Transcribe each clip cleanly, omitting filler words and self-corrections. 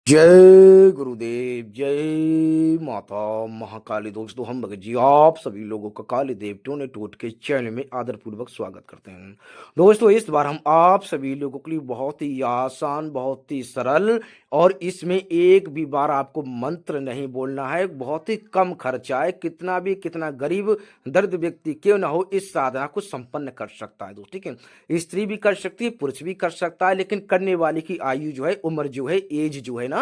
जय गुरुदेव, जय माता महाकाली। दोस्तों, हम भगत जी आप सभी लोगों का काली देव टोने टोट के चैनल में आदरपूर्वक स्वागत करते हैं। दोस्तों, इस बार हम आप सभी लोगों के लिए बहुत ही आसान, बहुत ही सरल और इसमें एक भी बार आपको मंत्र नहीं बोलना है, बहुत ही कम खर्चा है। कितना गरीब दर्द व्यक्ति क्यों ना हो, इस साधना को संपन्न कर सकता है दोस्त। ठीक है, स्त्री भी कर सकती है, पुरुष भी कर सकता है, लेकिन करने वाले की आयु जो है, उम्र जो है, एज जो है ना,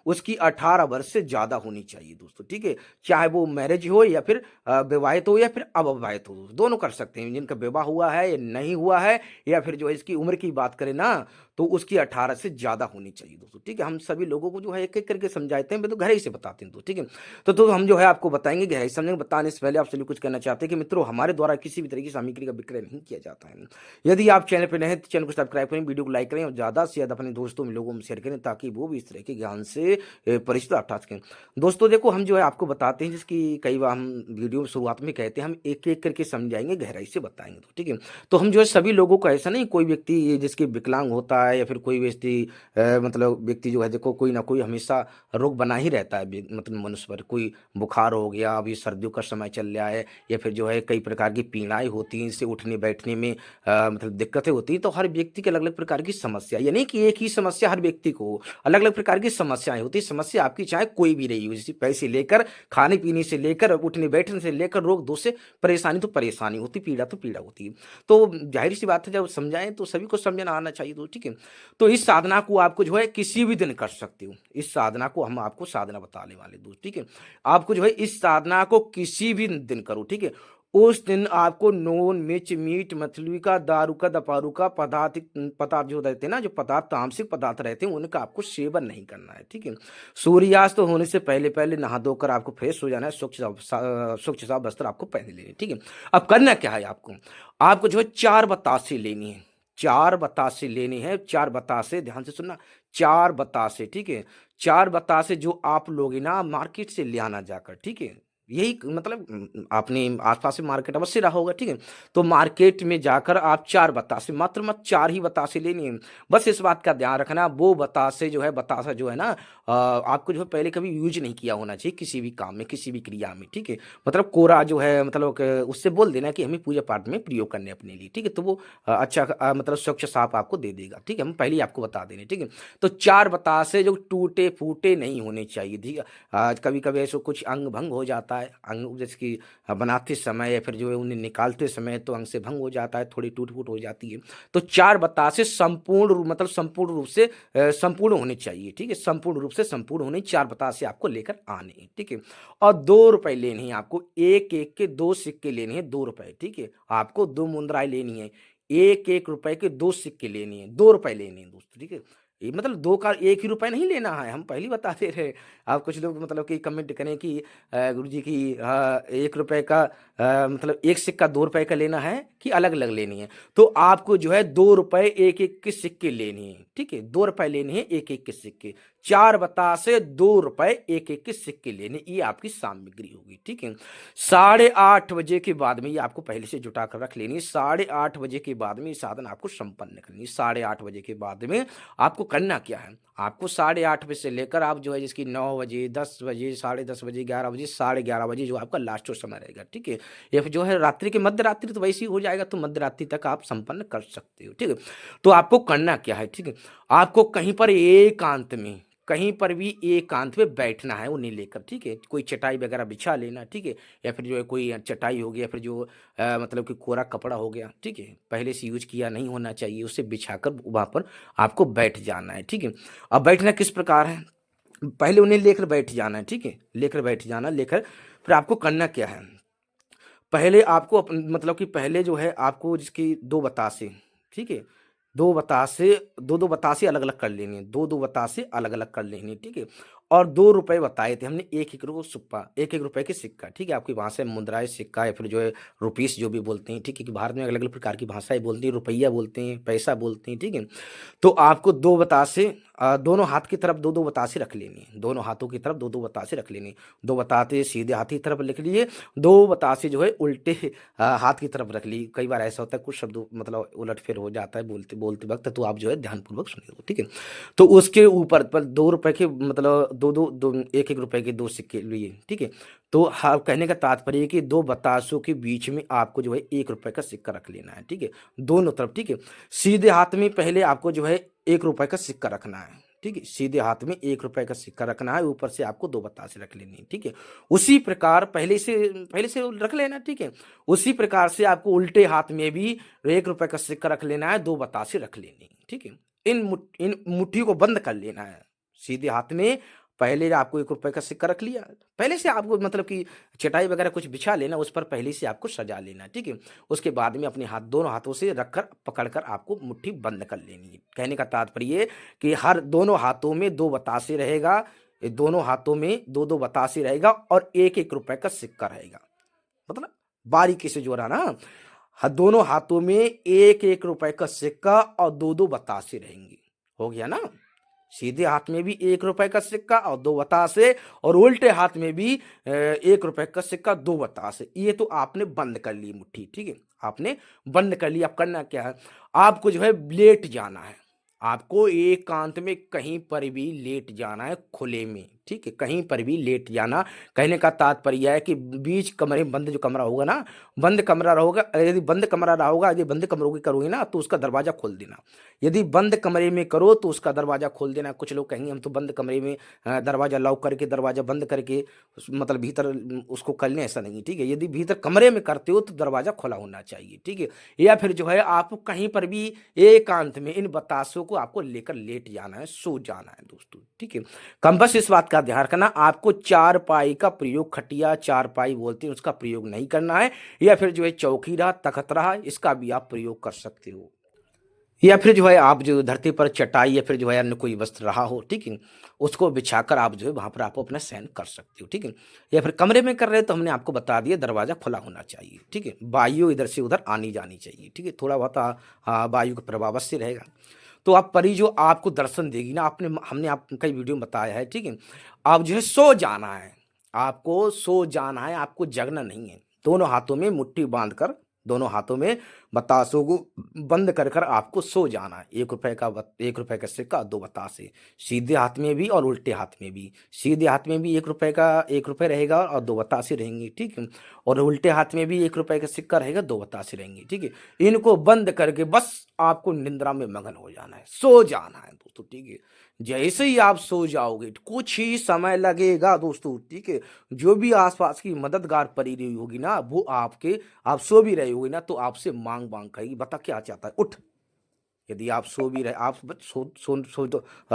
उसकी 18 वर्ष से ज्यादा होनी चाहिए दोस्तों। ठीक है, चाहे वो मैरिज हो या फिर विवाहित हो या फिर अविवाहित हो, दोनों कर सकते हैं। जिनका विवाह हुआ है या नहीं हुआ है, या फिर जो है इसकी उम्र की बात करें ना, तो उसकी 18 से ज्यादा होनी चाहिए दोस्तों। ठीक है, हम सभी लोगों को जो है एक एक करके समझाते हैं, तो गहराई से बताते हैं दोस्त। ठीक है, तो हम जो है आपको बताएंगे। गहराई समझने बताने से पहले आप सभी कुछ कहना चाहते हैं कि मित्रों, हमारे द्वारा किसी भी तरह की सामग्री का विक्रय नहीं किया जाता है। यदि आप चैनल पर नए हैं तो चैनल को सब्सक्राइब करें, वीडियो को लाइक करें और ज़्यादा से ज़्यादा अपने दोस्तों में लोगों में शेयर करें, ताकि वो भी इस तरह के ज्ञान से परिचित हटा सकें। दोस्तों देखो, हम जो है आपको बताते हैं, जिसकी कई बार हम वीडियो शुरुआत में कहते हैं, हम एक एक करके समझाएंगे, गहराई से बताएंगे तो। ठीक है, तो हम जो है सभी लोगों को, ऐसा नहीं कोई व्यक्ति जिसके विकलांग होता है या फिर कोई व्यक्ति मतलब व्यक्ति जो है, देखो कोई ना कोई हमेशा रोग बना ही रहता है मतलब मनुष्य पर। कोई बुखार हो गया, अभी सर्दियों का समय चल रहा है, या फिर जो है कई प्रकार की पीड़ाएं होती हैं, इससे उठने बैठने में मतलब दिक्कतें होती हैं। तो हर व्यक्ति की अलग अलग प्रकार की समस्या, यानी कि एक ही समस्या हर व्यक्ति को, अलग अलग प्रकार की समस्याएं होती है। समस्या आपकी चाहे कोई भी रही हो, जैसे पैसे लेकर, खाने पीने से लेकर, उठने बैठने से लेकर, रोग दोष से परेशानी तो परेशानी होती, पीड़ा तो पीड़ा होती है। तो जाहिर सी बात है, जब समझाएं तो सभी को समझना आना चाहिए। तो ठीक है, तो इस साधना को आपको जो है किसी भी दिन कर सकते हो। इस साधना को हम आपको साधना बताने वाले दोस्त। ठीक है, आपको जो है इस साधना को किसी भी दिन करो। ठीक है, उस दिन आपको नॉन मिर्च मीट मछली का, दारू का, दपारू का पदार्थ पदार्थ जो रहते हैं ना, जो पदार्थ तामसिक पदार्थ रहते हैं, उनका आपको सेवन नहीं करना है। ठीक है, सूर्यास्त होने से पहले पहले नहा धोकर आपको फ्रेश हो जाना है, स्वच्छ सा वस्त्र आपको पहन लेने। ठीक है, अब करना क्या है आपको, आपको जो है 4 बतासे लेनी है। 4 बतासे लेनी है, 4 बतासे, ध्यान से सुनना, 4 बतासे। ठीक है, 4 बतासे जो आप लोगे ना, मार्केट से ले आना जाकर। ठीक है, यही मतलब आपने आसपास में मार्केट अवश्य रहा होगा। ठीक है, तो मार्केट में जाकर आप 4 बतासे, मत 4 ही बतासे लेनी है। बस इस बात का ध्यान रखना, वो बतासे जो है, बतासा जो है ना, आपको जो है पहले कभी यूज नहीं किया होना चाहिए किसी भी काम में, किसी भी क्रिया में। ठीक है, मतलब कोरा जो है, मतलब उससे बोल देना कि हमें पूजा पाठ में प्रयोग करने अपने लिए। ठीक है, तो वो अच्छा मतलब स्वच्छ साफ आपको दे देगा। ठीक है, हम पहले ही आपको बता देंगे। ठीक है, तो 4 बतासे जो टूटे फूटे नहीं होने चाहिए। ठीक है, आज कभी कभी ऐसा कुछ अंग भंग हो जाता है, अंग जैसे कि बनाते समय या फिर जो है उन्हें निकालते समय, तो अंग से भंग हो जाता है, थोड़ी टूट फूट हो जाती है। तो 4 बतासे मतलब संपूर्ण रूप से संपूर्ण होने चाहिए। ठीक है, संपूर्ण रूप से संपूर्ण होने, 4 बतासे आपको लेकर आने हैं। ठीक है, और 2 रुपए लेने हैं आपको, एक एक के 2 सिक्के लेने हैं, 2 रुपए। ठीक है, आपको 2 मुद्राएं लेनी है, एक एक रुपए के 2 सिक्के लेने हैं, 2 रुपए लेने हैं दोस्तों। ठीक है, ये मतलब 2 का 1 ही रुपए नहीं लेना है, हम पहले बता दे रहे हैं। आप कुछ लोग मतलब कि कमेंट करें कि गुरुजी की 1 रुपए का मतलब एक सिक्का 2 रुपए का लेना है कि अलग अलग लेनी है। तो आपको जो है 2 रुपए एक एक के सिक्के लेने हैं। ठीक है, 2 रुपए लेने हैं एक एक के सिक्के, 4 बतासे 2 रुपए एक एक के सिक्के लेने, ये आपकी सामग्री होगी। ठीक है, 8:30 बजे के बाद में, ये आपको पहले से जुटा कर रख लेनी है। 8:30 बजे के बाद में ये साधन आपको संपन्न करनी है। 8:30 बजे के बाद में आपको करना क्या है, आपको 8:30 बजे से लेकर आप जो है जिसकी 9 बजे, 10 बजे, 10:30 बजे, 11 बजे, 11:30 बजे जो आपका लास्ट समय रहेगा। ठीक है, या फिर जो है रात्रि के मध्य रात्रि तो वैसे ही हो जाएगा, तो मध्य रात्रि तक आप संपन्न कर सकते हो। ठीक है, तो आपको करना क्या है, ठीक है, आपको कहीं पर एकांत में, कहीं पर भी एकांत में बैठना है उन्हें लेकर। ठीक है, कोई चटाई वगैरह बिछा लेना। ठीक है, या फिर जो है कोई चटाई हो गया, या फिर जो मतलब कि कोरा कपड़ा हो गया। ठीक है, पहले से यूज किया नहीं होना चाहिए, उसे बिछाकर वहां पर आपको बैठ जाना है। ठीक है, अब बैठना किस प्रकार है, पहले उन्हें लेकर बैठ जाना है। ठीक है, लेकर बैठ जाना, लेकर फिर आपको करना क्या है, पहले आपको मतलब कि पहले जो है आपको जिसकी 2 बतासे। ठीक है, 2 बतासे, 2 बतासे अलग अलग कर लेनी है, 2 बतासे अलग अलग कर लेनी है। ठीक है, और 2 रुपए बताए थे हमने, एक एक रुपए के सिक्का, ठीक है। आपकी भाषा में मुद्राएं, सिक्का या फिर जो है रुपीस जो भी बोलते हैं, ठीक है, कि भारत में अलग अलग प्रकार की भाषाएं बोलती हैं, रुपया बोलते हैं, पैसा बोलते हैं, ठीक है। तो आपको दो बतासे दोनों हाथ की तरफ दो दो बतासे रख लेनी है, दोनों हाथों की तरफ दो दो बतासे रख लेनी, दो बताते सीधे हाथ की तरफ लिख लिए, दो बतासे जो है उल्टे हाथ की तरफ रख ली। कई बार ऐसा होता है कुछ शब्द मतलब उलट फेर हो जाता है बोलते बोलते वक्त, तो आप जो है ध्यानपूर्वक सुनिए, ठीक है। तो उसके ऊपर पर 2 रुपए के मतलब दो एक एक रुपए के दो सिक्के लिए, ठीक है। तो हाँ, कहने का तात्पर्य है कि दो बतासों के बीच में आपको जो है 1 रुपए का सिक्का रख लेना है, ठीक है, दोनों तरफ, ठीक है। सीधे हाथ में पहले आपको जो है 1 रुपए का सिक्का रखना है, ठीक है, सीधे हाथ में 1 रुपए का सिक्का रखना है, ऊपर से आपको दो बतासे रख लेनी है, ठीक है। उसी प्रकार पहले से रख लेना, ठीक है। उसी प्रकार से आपको उल्टे हाथ में भी 1 रुपए का सिक्का रख लेना है, दो बतासे रख लेनी है, ठीक है। इन मुट्ठियों को बंद कर लेना है। सीधे हाथ में पहले आपको 1 रुपए का सिक्का रख लिया, पहले से आपको मतलब कि चटाई वगैरह कुछ बिछा लेना, उस पर पहले से आपको सजा लेना, ठीक है। उसके बाद में अपने हाथ दोनों हाथों से रखकर पकड़कर आपको मुट्ठी बंद कर लेनी है। कहने का तात्पर्य ये कि हर दोनों हाथों में दो बतासे रहेगा, ये दोनों हाथों में दो दो बतासे रहेगा और 1 1 रुपए का सिक्का रहेगा, मतलब बारीकी से जोड़ा ना। दोनों हाथों में 1 1 रुपए का सिक्का और दो दो बतासे रहेंगे, हो गया ना। सीधे हाथ में भी 1 रुपए का सिक्का और दो बतासे, और उल्टे हाथ में भी 1 रुपए का सिक्का दो बतासे। ये तो आपने बंद कर ली मुट्ठी, ठीक है, आपने बंद कर ली। अब करना क्या है, आपको जो है लेट जाना है, आपको एकांत में कहीं पर भी लेट जाना है, खुले में, ठीक है, कहीं पर भी लेट जाना। कहने का तात्पर्य है कि बीच कमरे में बंद जो कमरा होगा ना, बंद कमरा रहोगा, यदि बंद कमरा रहोगा, यदि बंद कमरों की करोगे ना तो उसका दरवाजा खोल देना। यदि बंद कमरे में करो तो उसका दरवाजा खोल देना। कुछ लोग कहेंगे हम तो बंद कमरे में दरवाजा लॉक करके दरवाजा बंद करके मतलब भीतर उसको कर लें, ऐसा नहीं, ठीक है। यदि भीतर कमरे में करते हो तो दरवाजा खुला होना चाहिए, ठीक है। या फिर जो है आप कहीं पर भी एकांत में इन बतासों को आपको लेकर लेट जाना है, सो जाना है दोस्तों, ठीक है। कम बस इस बात का ध्यान रखना, आपको चारपाई का प्रयोग, खटिया चारपाई बोलते हैं, उसका प्रयोग नहीं करना है। या फिर जो है चौकी रहा, तख्त रहा, इसका भी आप प्रयोग कर सकते हो। या फिर जो है आप जो धरती पर चटाई या फिर जो है अन्य कोई वस्त्र रहा हो, ठीक है, उसको बिछाकर आप जो है वहां पर आप अपना शयन कर सकते हो, ठीक है। या फिर कमरे में कर रहे हो तो हमने आपको बता दिया दरवाजा खुला होना चाहिए, ठीक है, वायु इधर से उधर आनी जानी चाहिए, ठीक है, थोड़ा बहुत वायु का प्रभाव अवश्य रहेगा। तो आप परी जो आपको दर्शन देगी ना, हमने आप कई वीडियो में बताया है, ठीक है। आप जो है सो जाना है, आपको सो जाना है, आपको जगना नहीं है। दोनों हाथों में मुट्ठी बांधकर, दोनों हाथों में बतासों को बंद कर कर आपको सो जाना है। 1 रुपए का सिक्का, दो बतासे, सीधे हाथ में भी और उल्टे हाथ में भी। सीधे हाथ में भी 1 रुपए रहेगा और दो बतासे रहेंगे, ठीक है। और उल्टे हाथ में भी 1 रुपए का सिक्का रहेगा, दो बतासे रहेंगे, ठीक है। इनको बंद करके बस आपको निंद्रा में मगन हो जाना है, सो जाना है दोस्तों, ठीक है। जैसे ही आप सो जाओगे कुछ ही समय लगेगा दोस्तों, ठीक है। जो भी आसपास की मददगार पड़ी रही होगी ना, वो आप सो भी रहे होगे ना तो आपसे मांग मांग करेगी, बता क्या चाहता है, उठ। यदि आप सो भी रहे, आप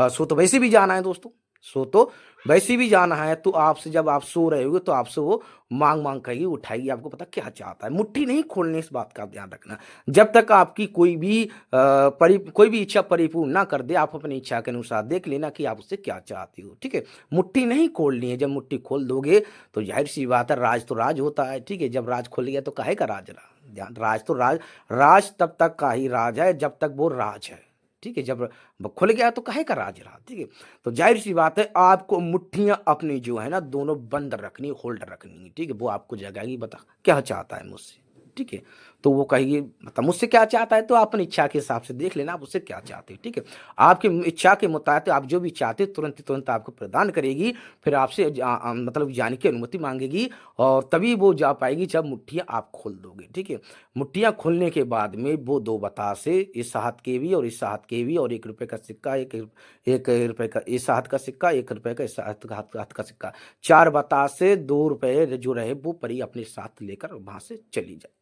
सो तो वैसे भी जाना है दोस्तों, सो तो वैसे भी जाना है, तो आपसे जब आप सो रहे होगे तो आपसे वो मांग मांग करेगी, उठाएगी, आपको पता क्या चाहता है। मुट्ठी नहीं खोलने, इस बात का ध्यान रखना। जब तक आपकी कोई भी इच्छा परिपूर्ण ना कर दे, आप अपनी इच्छा के अनुसार देख लेना कि आप उससे क्या चाहते हो, ठीक है। मुट्ठी नहीं खोलनी है, जब मुट्ठी खोल दोगे तो जाहिर सी बात है, राज तो राज होता है, ठीक है। जब राज खोल गया तो काहे का राज रहा, ध्यान, राज तो राज तब तक का ही राज है जब तक वो राज है, ठीक है। जब खुल गया तो काहे का राज रहा, ठीक है। तो जाहिर सी बात है आपको मुट्ठियां अपनी जो है ना दोनों बंद रखनी, होल्ड रखनी है, ठीक है। वो आपको जगाएगी, बता क्या चाहता है मुझसे, ठीक है। तो वो कहेगी मतलब मुझसे क्या चाहता है, तो आप अपनी इच्छा के हिसाब से देख लेना आप उससे क्या चाहते हो, ठीक है। आपकी इच्छा के मुताबिक आप जो भी चाहते हो तुरंत आपको प्रदान करेगी। फिर आपसे मतलब जाने की अनुमति मांगेगी, और तभी वो जा पाएगी जब मुट्ठियां आप खोल दोगे, ठीक है। मुट्ठियां खोलने के बाद में वो दो बतासे, इस हाथ के भी और इस हाथ के भी, और 1 रुपए का सिक्का, एक रुपए का इस हाथ का सिक्का, 1 रुपए का इस हाथ का सिक्का, चार बतासे 2 रुपए जो रहे वो परी अपने साथ लेकर वहां से चली जाए।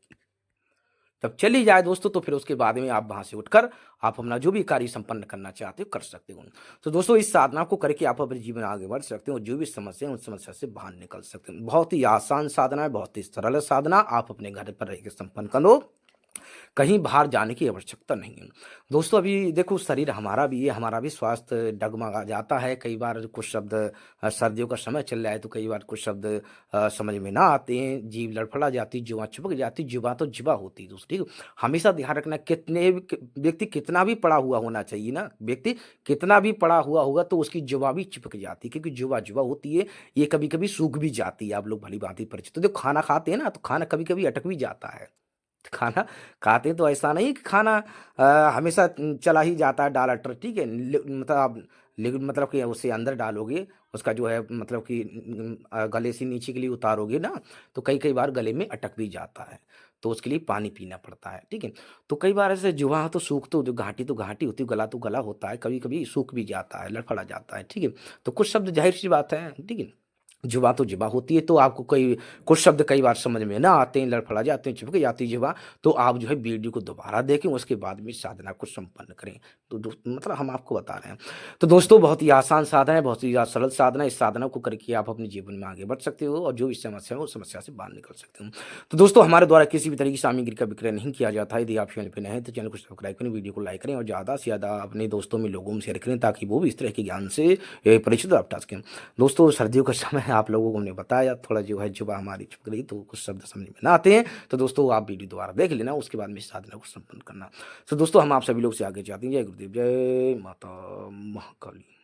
जब चली जाए दोस्तों तो फिर उसके बाद में आप वहां से उठकर आप अपना जो भी कार्य संपन्न करना चाहते हो कर सकते हो। तो दोस्तों इस साधना को करके आप अपने जीवन में आगे बढ़ सकते हो, जो भी समस्या है उन समस्या से बाहर निकल सकते हो। बहुत ही आसान साधना है, बहुत ही सरल साधना, आप अपने घर पर रह के संपन्न करो। कहीं बाहर जाने की आवश्यकता नहीं है। दोस्तों अभी देखो शरीर हमारा भी है, हमारा भी स्वास्थ्य डगमगा जाता है, कई बार कुछ शब्द सर्दियों का समय चल रहा है तो कई बार कुछ शब्द समझ में ना आते हैं, जीभ लड़खड़ा जाती, जुबान चिपक जाती, जुबान तो जिबा होती है दोस्तों, ठीक है? हमेशा ध्यान रखना कितने भी व्यक्ति कितना भी पढ़ा हुआ होना चाहिए ना, व्यक्ति कितना भी पढ़ा हुआ होगा तो उसकी जुबान भी चिपक जाती है क्योंकि जुबान होती है, ये कभी-कभी सूख भी जाती है, आप लोग भली-भांति परिचित हो। तो जो खाना खाते हैं ना, तो खाना कभी-कभी अटक भी जाता है। खाना खाते हैं तो ऐसा नहीं कि खाना हमेशा चला ही जाता है डाला ठीक है मतलब आप लेकिन मतलब कि उसे अंदर डालोगे उसका जो है मतलब कि गले से नीचे के लिए उतारोगे ना तो कई कई बार गले में अटक भी जाता है तो उसके लिए पानी पीना पड़ता है ठीक है तो कई बार ऐसे जुआ तो सूख तो जो घाटी होती है गला तो गला होता है कभी कभी सूख भी जाता है लड़खड़ा जाता है ठीक है तो कुछ शब्द जाहिर सी बात है ठीक है जुबान तो ज़िबा होती है, तो आपको कई कुछ शब्द कई बार समझ में ना आते हैं, लड़खड़ा जाते हैं, चिपक जाती है ज़िबा, तो आप जो है वीडियो को दोबारा देखें, उसके बाद में साधना को संपन्न करें। तो मतलब हम आपको बता रहे हैं। तो दोस्तों बहुत ही आसान साधना है, बहुत ही सरल साधना है, इस साधना को करके आप अपने जीवन में आगे बढ़ सकते हो और जो भी समस्या है, उस समस्या से बाहर निकल सकते हो। तो दोस्तों हमारे द्वारा किसी भी तरह की सामग्री का विक्रय नहीं किया जाता है, यदि आप चैनल पे नए हैं, तो चैनल को सब्सक्राइब करें, वीडियो को लाइक करें और ज़्यादा से ज़्यादा अपने दोस्तों में, लोगों में शेयर करें ताकि वो भी इस तरह के ज्ञान से परिचित आप सकें। दोस्तों सर्दियों का समय है आप लोगों को हमने बताया थोड़ा जो है जुबान हमारी चिपक रही तो कुछ शब्द समझ में ना आते हैं तो दोस्तों आप वीडियो दोबारा देख लेना उसके बाद में इस साधना को संपन्न करना तो दोस्तों हम आप सभी लोग से आगे चाहते हैं जय गुरुदेव जय माता महाकाली।